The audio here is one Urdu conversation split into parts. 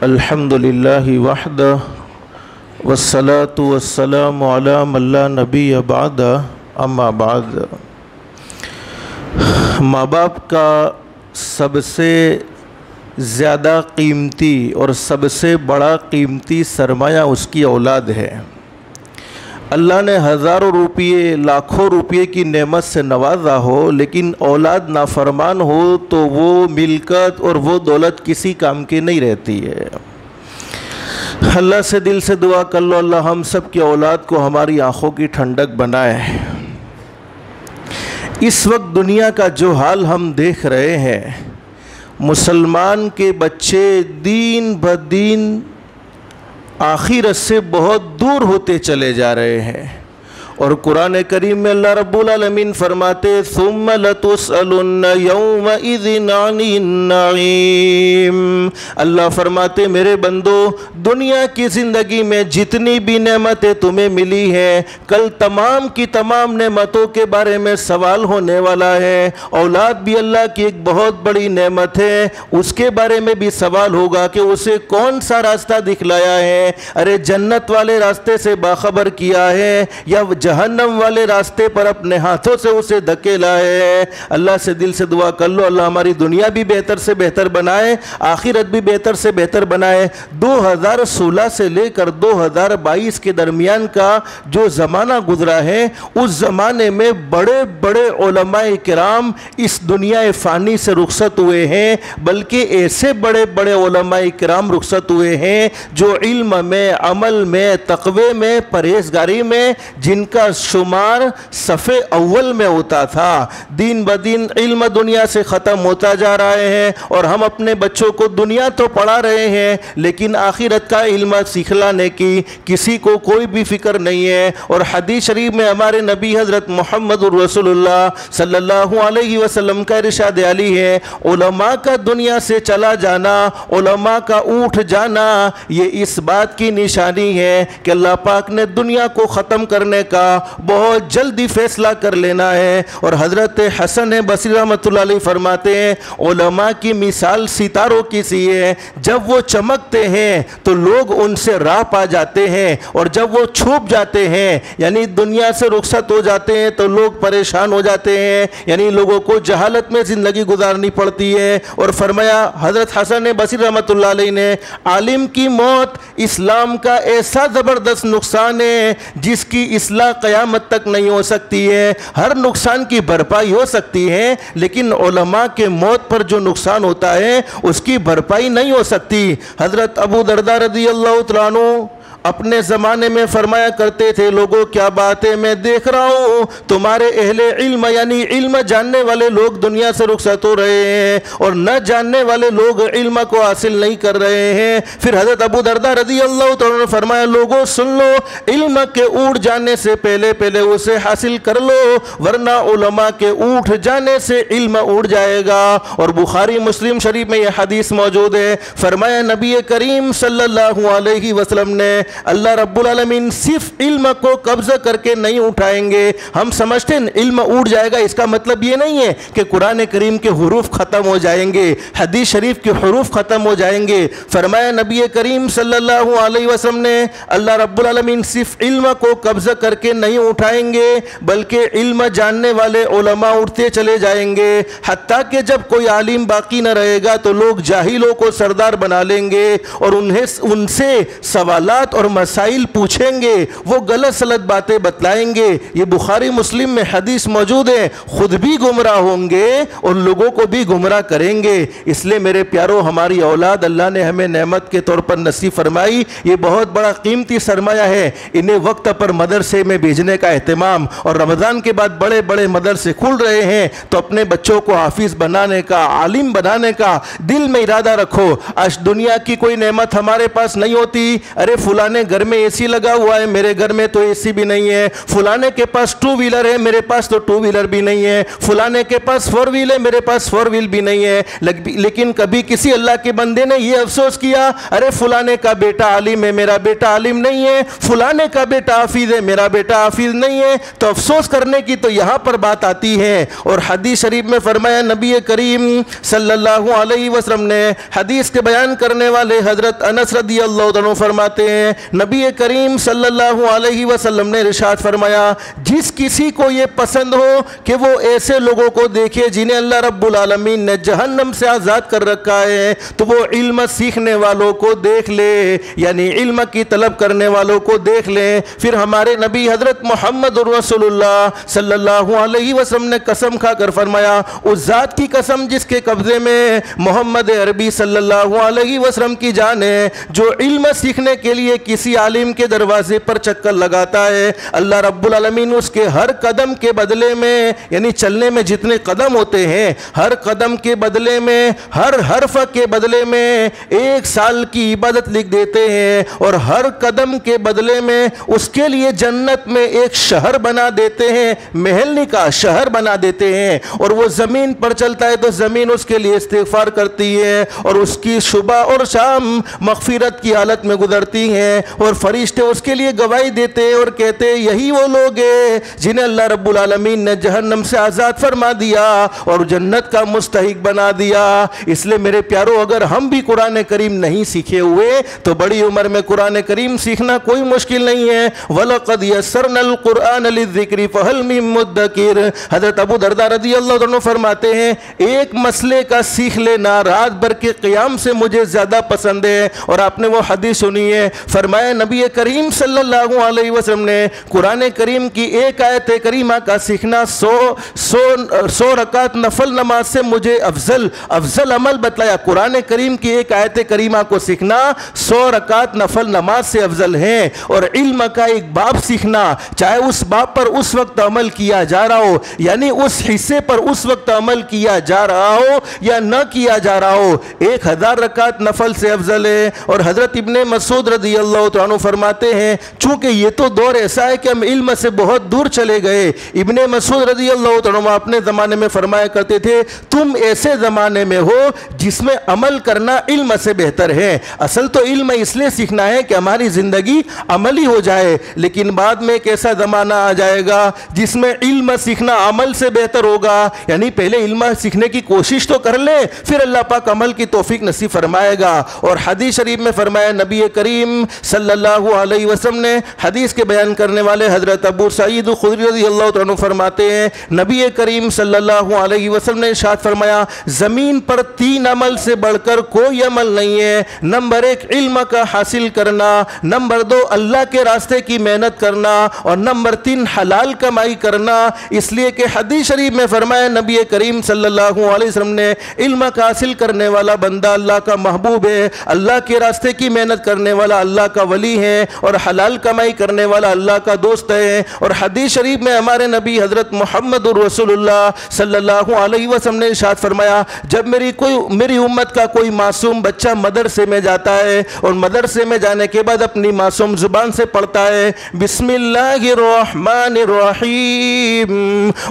الحمدللہ وحدہ والصلاة والسلام علی من لا نبی بعد اما بعد۔ ماں باپ کا سب سے زیادہ قیمتی اور سب سے بڑا قیمتی سرمایہ اس کی اولاد ہے۔ اللہ نے ہزاروں روپیے لاکھوں روپیے کی نعمت سے نوازا ہو، لیکن اولاد نافرمان ہو تو وہ ملکت اور وہ دولت کسی کام کی نہیں رہتی ہے۔ اللہ سے دل سے دعا کر لو، اللہ ہم سب کی اولاد کو ہماری آنکھوں کی ٹھنڈک بنائے۔ اس وقت دنیا کا جو حال ہم دیکھ رہے ہیں، مسلمان کے بچے دین بدین آخرت سے بہت دور ہوتے چلے جا رہے ہیں، اور قرآن کریم میں اللہ رب العالمین فرماتے ثم لتسألن یومئذ عن النعیم۔ اللہ فرماتے میرے بندو، دنیا کی زندگی میں جتنی بھی نعمتیں تمہیں ملی ہیں، کل تمام کی تمام نعمتوں کے بارے میں سوال ہونے والا ہے۔ اولاد بھی اللہ کی ایک بہت بڑی نعمت ہے، اس کے بارے میں بھی سوال ہوگا کہ اسے کون سا راستہ دکھلایا ہے، ارے جنت والے راستے سے باخبر کیا ہے یا جہنم والے راستے پر اپنے ہاتھوں سے اسے دھکیلا ہے۔ اللہ سے دل سے دعا کر لو، اللہ ہماری دنیا بھی بہتر سے بہتر بنائے، آخرت بھی بہتر سے بہتر بنائے۔ 2016 سے لے کر 2022 کے درمیان کا جو زمانہ گزرا ہے، اس زمانے میں بڑے بڑے علماء کرام اس دنیا فانی سے رخصت ہوئے ہیں، بلکہ ایسے بڑے بڑے علماء کرام رخصت ہوئے ہیں جو علم میں، عمل میں، تقوی میں، پرہیزگاری میں، جن کا شمار صف اول میں ہوتا تھا۔ دین بدین علم دنیا سے ختم ہوتا جا رہے ہیں، اور ہم اپنے بچوں کو دنیا تو پڑھا رہے ہیں، لیکن آخرت کا علم سکھلانے کی کسی کو کوئی بھی فکر نہیں ہے۔ اور حدیث شریف میں ہمارے نبی حضرت محمد رسول اللہ صلی اللہ علیہ وسلم کا ارشاد عالی ہے، علماء کا دنیا سے چلا جانا، علماء کا اٹھ جانا، یہ اس بات کی نشانی ہے کہ اللہ پاک نے دنیا کو ختم کرنے کا بہت جلدی فیصلہ کر لینا ہے۔ اور حضرت حسن بصری رحمۃ اللہ علیہ فرماتے ہیں، علماء کی مثال ستاروں کی سی ہے، جب وہ چمکتے ہیں تو لوگ ان سے راہ پا جاتے ہیں، اور جب وہ چھپ جاتے ہیں یعنی دنیا سے رخصت ہو جاتے ہیں تو لوگ پریشان ہو جاتے ہیں، یعنی لوگوں کو جہالت میں زندگی گزارنی پڑتی ہے۔ اور فرمایا حضرت حسن بصری رحمۃ اللہ علیہ نے، عالم کی موت اسلام کا ایسا زبردست نقصان ہے جس کی اصلاح قیامت تک نہیں ہو سکتی ہے۔ ہر نقصان کی بھرپائی ہو سکتی ہے، لیکن علماء کے موت پر جو نقصان ہوتا ہے اس کی بھرپائی نہیں ہو سکتی۔ حضرت ابو درداء رضی اللہ تعالیٰ عنہ اپنے زمانے میں فرمایا کرتے تھے، لوگوں کیا بات ہے، میں دیکھ رہا ہوں تمہارے اہل علم یعنی علم جاننے والے لوگ دنیا سے رخصت ہو رہے ہیں، اور نہ جاننے والے لوگ علم کو حاصل نہیں کر رہے ہیں۔ پھر حضرت ابو درداء رضی اللہ تعالیٰ نے فرمایا، لوگوں سن لو، علم کے اٹھ جانے سے پہلے اسے حاصل کر لو، ورنہ علماء کے اٹھ جانے سے علم اٹھ جائے گا۔ اور بخاری مسلم شریف میں یہ حدیث موجود ہے، فرمایا نبی کریم صلی اللہ علیہ وسلم نے، اللہ رب العالمین صرف علم کو قبضہ کر کے نہیں اٹھائیں گے۔ ہم سمجھتے ہیں علم اٹھ جائے گا، اس کا مطلب یہ نہیں ہے کہ قرآن کریم کے حروف ختم ہو جائیں گے، حدیث شریف کے حروف ختم ہو جائیں گے۔ فرمایا نبی کریم صلی اللہ علیہ وسلم نے، اللہ رب العالمین صرف علم کو قبضہ کر کے نہیں اٹھائیں گے، بلکہ علم جاننے والے علماء اٹھتے چلے جائیں گے، حتیٰ کہ جب کوئی عالم باقی نہ رہے گا تو لوگ جاہلوں کو سردار بنا لیں گے، اور ان سے سوالات اور مسائل پوچھیں گے، وہ غلط سلط باتیں بتلائیں گے۔ یہ بخاری مسلم میں حدیث موجود ہے، خود بھی گمراہ ہوں گے اور لوگوں کو بھی گمراہ کریں گے۔ اس لیے میرے پیاروں، ہماری اولاد اللہ نے ہمیں نعمت کے طور پر نصیب فرمائی، یہ بہت بڑا قیمتی سرمایہ ہے۔ انہیں وقت پر مدرسے میں بھیجنے کا اہتمام، اور رمضان کے بعد بڑے بڑے مدرسے کھل رہے ہیں تو اپنے بچوں کو حافظ بنانے کا، عالم بنانے کا دل میں ارادہ رکھو۔ آج دنیا کی کوئی نعمت ہمارے پاس نہیں ہوتی، ارے فلاں فلانے گھر میں اے سی لگا ہوا ہے، میرے گھر میں تو اے سی بھی نہیں ہے، فلانے کے پاس 2 ویلر ہے، میرے پاس تو 2 ویلر بھی نہیں ہے، فلانے کے پاس 4 ویل ہے، میرے پاس 4 ویل بھی نہیں ہے۔ لیکن کبھی کسی اللہ کے بندے نے یہ افسوس کیا، ارے فلانے کا بیٹا عالم ہے، میرا بیٹا عالم نہیں ہے، فلانے کا بیٹا حافظ ہے، میرا بیٹا حافظ نہیں ہے؟ تو افسوس کرنے کی تو یہاں پر بات آتی ہے۔ اور حدیث شریف میں فرمایا نبی کریم صلی اللہ علیہ وسلم نے، حدیث کے بیان کرنے والے حضرت انس رضی اللہ عنہ فرماتے ہیں، نبی کریم صلی اللہ علیہ وسلم نے ارشاد فرمایا، جس کسی کو یہ پسند ہو کہ وہ ایسے لوگوں کو دیکھے جنہیں اللہ رب العالمین نے جہنم سے آزاد کر رکھا ہے، تو وہ علم سیکھنے والوں کو دیکھ لے، یعنی علم کی طلب کرنے والوں کو دیکھ لے۔ پھر ہمارے نبی حضرت محمد رسول اللہ صلی اللہ علیہ وسلم نے قسم کھا کر فرمایا، اس ذات کی قسم جس کے قبضے میں محمد عربی صلی اللہ علیہ وسلم کی جان ہے، جو علم سیکھنے کے لیے کسی عالم کے دروازے پر چکر لگاتا ہے، اللہ رب العالمین اس کے ہر قدم کے بدلے میں، یعنی چلنے میں جتنے قدم ہوتے ہیں، ہر قدم کے بدلے میں، ہر حرف کے بدلے میں 1 سال کی عبادت لکھ دیتے ہیں، اور ہر قدم کے بدلے میں اس کے لیے جنت میں ایک شہر بنا دیتے ہیں، محل نہیں کہا، شہر بنا دیتے ہیں۔ اور وہ زمین پر چلتا ہے تو زمین اس کے لیے استغفار کرتی ہے، اور اس کی صبح اور شام مغفرت کی حالت میں گزرتی ہیں، اور فرشتے اس کے لیے گواہی دیتے ہیں اور کہتے ہیں یہی وہ لوگ ہیں جنہیں اللہ رب العالمین نے جہنم سے آزاد فرما دیا اور جنت کا مستحق بنا دیا۔ اس لئے میرے پیارو، اگر ہم بھی قرآن کریم نہیں سیکھے ہوئے تو بڑی عمر میں قرآن کریم سیکھنا کوئی مشکل نہیں ہے۔ وَلَقَدْ يَسَّرْنَا الْقُرْآنَ لِلذِّكْرِ فَهَلْ مِن مُدَّكِرٍ۔ حضرت ابو درداء رضی اللہ عنہ فرماتے ہیں، ایک مسئلے کا سیکھ لینا رات بھر کے قیام سے مجھے زیادہ پسند ہے۔ اور آپ نے وہ حدیث سنی ہے، فرمایا نبی کریم صلی اللہ علیہ وسلم نے قرآن کریم کی ایک آیت کریمہ کا سیکھنا 100 رکعت نفل نماز سے مجھے افضل عمل بتلایا۔ قرآن کریم کی ایک آیت کریمہ کو سیکھنا 100 رکعت نفل نماز سے افضل ہے، اور علم کا ایک باب سیکھنا، چاہے اس باب پر اس وقت عمل کیا جا رہا ہو، یعنی اس حصے پر اس وقت عمل کیا جا رہا ہو یا نہ کیا جا رہا ہو، 1000 رکعت نفل سے افضل ہے۔ اور حضرت ابن مسعود رضی اللہ عنہ فرماتے ہیں، چونکہ یہ تو دور ایسا ہے کہ ہم علم سے بہت دور چلے گئے۔ ابن مسعود رضی اللہ عنہ اپنے زمانے میں فرمایا کرتے تھے، تم ایسے زمانے میں ہو جس میں عمل کرنا علم سے بہتر ہے۔ اصل تو علم اس لیے سیکھنا ہے کہ ہماری زندگی عملی ہو جائے، لیکن بعد میں ایک ایسا زمانہ آ جائے گا جس میں علم سیکھنا عمل سے بہتر ہوگا، یعنی پہلے علم سیکھنے کی کوشش تو کر لیں، پھر اللہ پاک عمل کی توفیق نصیب فرمائے گا۔ اور حدیث شریف میں فرمایا نبی کریم صلی اللہ علیہ وسلم نے، حدیث کے بیان کرنے والے حضرت ابو سعید خدری رضی اللہ عنہ فرماتے ہیں، نبی کریم صلی اللہ علیہ وسلم نے ارشاد فرمایا، زمین پر 3 عمل سے بڑھ کر کوئی عمل نہیں ہے۔ نمبر 1 علم کا حاصل کرنا، نمبر 2 اللہ کے راستے کی محنت کرنا، اور نمبر 3 حلال کمائی کرنا۔ اس لیے کہ حدیث شریف میں فرمایا نبی کریم صلی اللہ علیہ وسلم نے، علم کا حاصل کرنے والا بندہ اللہ کا محبوب ہے، اللہ کے راستے کی محنت کرنے والا اللہ کا ولی ہے، اور حلال کمائی کرنے والا اللہ کا دوست ہے۔ اور حدیث شریف میں ہمارے نبی حضرت محمد رسول اللہ صلی اللہ علیہ وسلم نے ارشاد فرمایا، جب میری امت کا کوئی معصوم بچہ مدرسے میں جاتا ہے اور مدرسے میں جانے کے بعد اپنی معصوم زبان سے پڑھتا ہے بسم اللہ الرحمن الرحیم،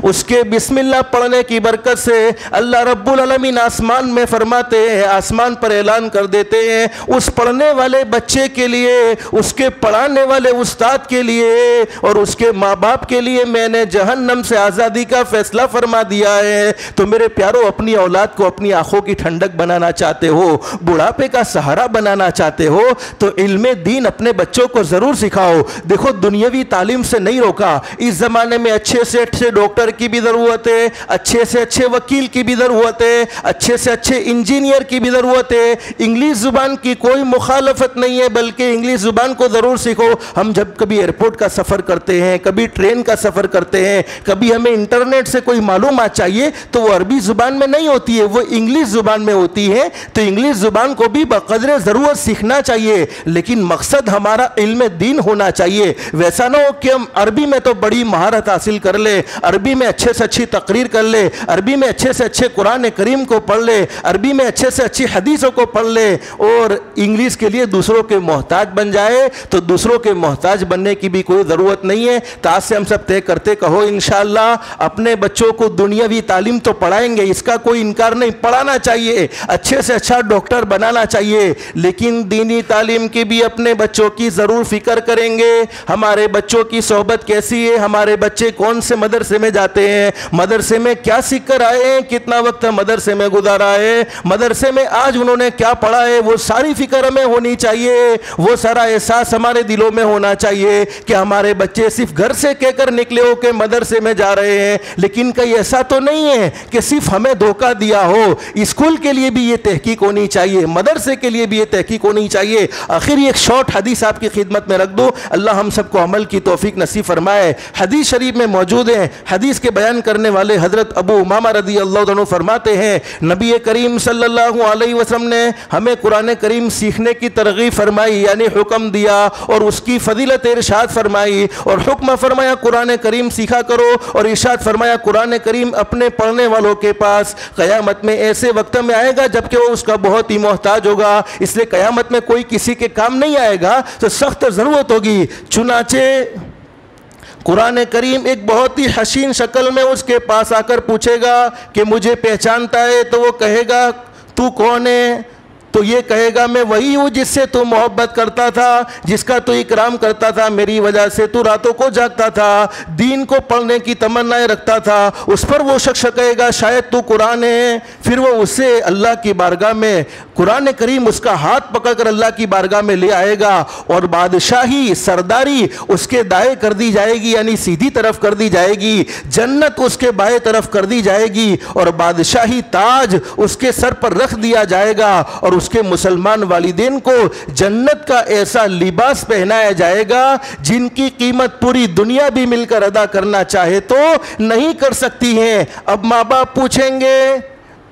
اس کے بسم اللہ پڑھنے کی برکت سے اللہ رب العالمین آسمان میں فرماتے ہیں، آسمان پر اعلان کر دیتے ہیں، اس پڑھنے والے بچے کے لیے، اس کے پڑھانے والے استاد کے لیے اور اس کے ماں باپ کے لیے میں نے جہنم سے آزادی کا فیصلہ فرما دیا ہے۔ تو میرے پیارو، اپنی اولاد کو اپنی آنکھوں کی ٹھنڈک بنانا چاہتے ہو، بڑھاپے کا سہارا بنانا چاہتے ہو، تو علم دین اپنے بچوں کو ضرور سکھاؤ۔ دیکھو، دنیاوی تعلیم سے نہیں روکا، اس زمانے میں اچھے سے اچھے ڈاکٹر کی بھی ضرورت ہے، اچھے سے اچھے وکیل کی بھی ضرورت ہے، اچھے سے اچھے انجینئر کی بھی ضرورت ہے۔ انگلش زبان کی کوئی مخالفت نہیں ہے، بلکہ انگلش زبان کو ضرور سیکھو۔ ہم جب کبھی ایئرپورٹ کا سفر کرتے ہیں، کبھی ٹرین کا سفر کرتے ہیں، کبھی ہمیں انٹرنیٹ سے کوئی معلومات چاہیے تو وہ عربی زبان میں نہیں ہوتی ہے، وہ انگلش زبان میں ہوتی ہے۔ تو انگلش زبان کو بھی بقدر ضرورت سیکھنا چاہیے، لیکن مقصد ہمارا علم دین ہونا چاہیے۔ ویسا نہ ہو کہ ہم عربی میں تو بڑی مہارت حاصل کر لے، عربی میں اچھے سے اچھی تقریر کر لے، عربی میں اچھے سے اچھے قرآن کریم کو پڑھ لے، عربی میں اچھے سے اچھی حدیثوں کو پڑھ لے، اور انگلش کے لیے دوسروں کے محتاج محتاج بن جائے تو دوسروں کے محتاج بننے کی بھی کوئی ضرورت نہیں ہے۔ تو آج سے ہم سب طے کرتے کہو انشاءاللہ اپنے بچوں کو دنیاوی تعلیم تو پڑھائیں گے، اس کا کوئی انکار نہیں، پڑھانا چاہیے، اچھے سے اچھا ڈاکٹر بنانا چاہیے، لیکن دینی تعلیم کی بھی اپنے بچوں کی ضرور فکر کریں گے۔ ہمارے بچوں کی صحبت کیسی ہے، ہمارے بچے کون سے مدرسے میں جاتے ہیں، مدرسے میں کیا سیکھ کر آئے ہیں، کتنا وقت مدرسے میں گزارا ہے، مدرسے میں آج انہوں نے کیا پڑھا ہے، وہ ساری فکر ہمیں ہونی چاہیے، وہ سارا احساس ہمارے دلوں میں ہونا چاہیے کہ ہمارے بچے صرف گھر سے کہہ کر نکلے ہو کہ مدرسے میں جا رہے ہیں، لیکن کہیں ایسا تو نہیں ہے کہ صرف ہمیں دھوکہ دیا ہو۔ اسکول کے لیے بھی یہ تحقیق ہونی چاہیے، مدرسے کے لیے بھی یہ تحقیق ہونی چاہیے۔ آخر ایک شارٹ حدیث آپ کی خدمت میں رکھ دو، اللہ ہم سب کو عمل کی توفیق نصیب فرمائے۔ حدیث شریف میں موجود ہے، حدیث کے بیان کرنے والے حضرت ابو امامہ رضی اللہ عنہ فرماتے ہیں نبی کریم صلی اللہ علیہ وسلم نے ہمیں قرآن کریم سیکھنے کی ترغیب فرمائی، یعنی حکم دیا اور اس کی فضیلت ارشاد فرمائی، اور حکم فرمایا قرآن کریم سیکھا کرو، اور ارشاد فرمایا قرآن کریم اپنے پڑھنے والوں کے پاس قیامت میں ایسے وقت میں آئے گا جبکہ وہ اس کا بہت ہی محتاج ہوگا، اس لیے قیامت میں کوئی کسی کے کام نہیں آئے گا تو سخت ضرورت ہوگی۔ چنانچہ قرآن کریم ایک بہت ہی حسین شکل میں اس کے پاس آ کر پوچھے گا کہ مجھے پہچانتا ہے، تو وہ کہے گا تو کون ہے؟ تو یہ کہے گا میں وہی ہوں جس سے تو محبت کرتا تھا، جس کا تو اکرام کرتا تھا، میری وجہ سے تو راتوں کو جاگتا تھا، دین کو پڑھنے کی تمنائیں رکھتا تھا۔ اس پر وہ شخص کہے گا شاید تو قرآن ہے، پھر وہ اسے اللہ کی بارگاہ میں قرآن کریم اس کا ہاتھ پکڑ کر اللہ کی بارگاہ میں لے آئے گا، اور بادشاہی سرداری اس کے دائیں کر دی جائے گی، یعنی سیدھی طرف کر دی جائے گی، جنت اس کے بائیں طرف کر دی جائے گی، اور بادشاہی تاج اس کے سر پر رکھ دیا جائے گا، اور اس کے مسلمان والدین کو جنت کا ایسا لباس پہنایا جائے گا جن کی قیمت پوری دنیا بھی مل کر ادا کرنا چاہے تو نہیں کر سکتی ہیں۔ اب ماں باپ پوچھیں گے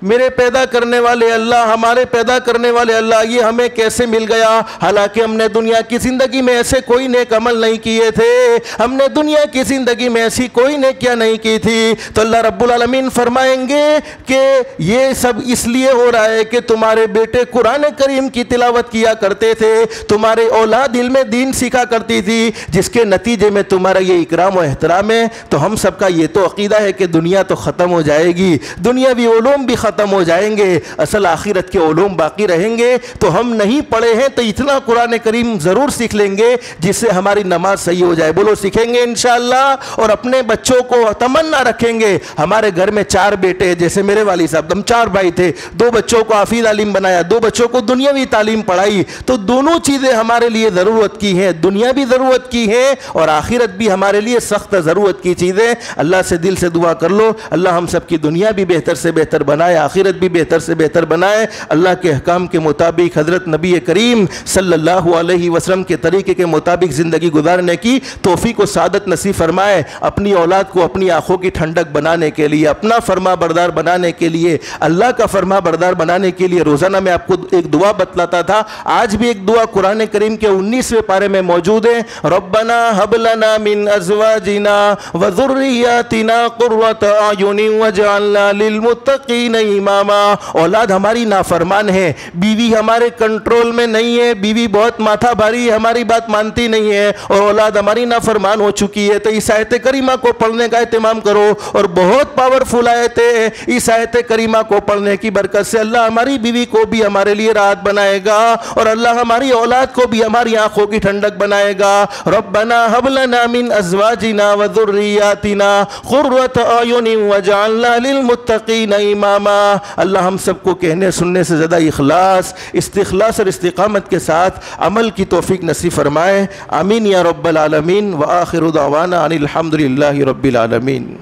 میرے پیدا کرنے والے اللہ، ہمارے پیدا کرنے والے اللہ، یہ ہمیں کیسے مل گیا؟ حالانکہ ہم نے دنیا کی زندگی میں ایسے کوئی نیک عمل نہیں کیے تھے، ہم نے دنیا کی زندگی میں ایسی کوئی نیکیاں نہیں کی تھی۔ تو اللہ رب العالمین فرمائیں گے کہ یہ سب اس لیے ہو رہا ہے کہ تمہارے بیٹے قرآن کریم کی تلاوت کیا کرتے تھے، تمہارے اولاد علم دین سیکھا کرتی تھی، جس کے نتیجے میں تمہارا یہ اکرام و احترام ہے۔ تو ہم سب کا یہ تو عقیدہ ہے کہ دنیا تو ختم ہو جائے گی، دنیاوی علوم بھی ختم ہو جائیں گے، اصل آخرت کے علوم باقی رہیں گے۔ تو ہم نہیں پڑھے ہیں تو اتنا قرآن کریم ضرور سیکھ لیں گے جس سے ہماری نماز صحیح ہو جائے۔ بولو سیکھیں گے انشاءاللہ، اور اپنے بچوں کو تمنا رکھیں گے۔ ہمارے گھر میں 4 بیٹے ہیں، جیسے میرے والد صاحب، ہم 4 بھائی تھے، 2 بچوں کو حافظ عالم بنایا، 2 بچوں کو دنیاوی تعلیم پڑھائی، تو دونوں چیزیں ہمارے لیے ضرورت کی ہیں، دنیا بھی ضرورت کی ہے اور آخرت بھی ہمارے لیے سخت ضرورت کی چیزیں۔ اللہ سے دل سے دعا کر لو اللہ ہم سب کی دنیا بھی بہتر سے بہتر بنائے، آخرت بھی بہتر سے بہتر بنائے، اللہ کے احکام کے مطابق حضرت نبی کریم صلی اللہ علیہ وسلم کے طریقے کے مطابق زندگی گزارنے کی توفیق و سعادت نصیب فرمائے۔ اپنی اولاد کو اپنی آنکھوں کی ٹھنڈک بنانے کے لیے، اپنا فرما بردار بنانے کے لیے، اللہ کا فرما بردار بنانے کے لیے روزانہ میں آپ کو ایک دعا بتلاتا تھا، آج بھی ایک دعا قرآن کریم کے 19ویں پارے میں موجود ہے۔ ربنا هب لنا من ازواجنا وذرياتنا قرة اعين واجعلنا للمتقين اماما۔ اولاد ہماری نافرمان ہے، بیوی ہمارے کنٹرول میں نہیں ہے، بیوی بہت ماتھا بھاری ہے، ہماری بات مانتی نہیں ہے، اور اولاد ہماری نافرمان ہو چکی ہے۔ تو اس آیت کریمہ کو پڑھنے کا اہتمام کرو، اور بہت پاورفل آیت ہے، اس آیت کریمہ کو پڑھنے کی برکت سے اللہ ہماری بیوی کو بھی ہمارے لیے راحت بنائے گا، اور اللہ ہماری اولاد کو بھی ہماری آنکھوں کی ٹھنڈک بنائے گا۔ ربنا هب لنا من ازواجنا وذرياتنا قرة اعين واجعلنا للمتقين اماما۔ اللہ ہم سب کو کہنے سننے سے زیادہ اخلاص، استخلاص اور استقامت کے ساتھ عمل کی توفیق نصیب فرمائے، آمین یا رب العالمین۔ وآخر دعوانا ان الحمد للہ رب العالمین۔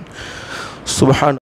سبحان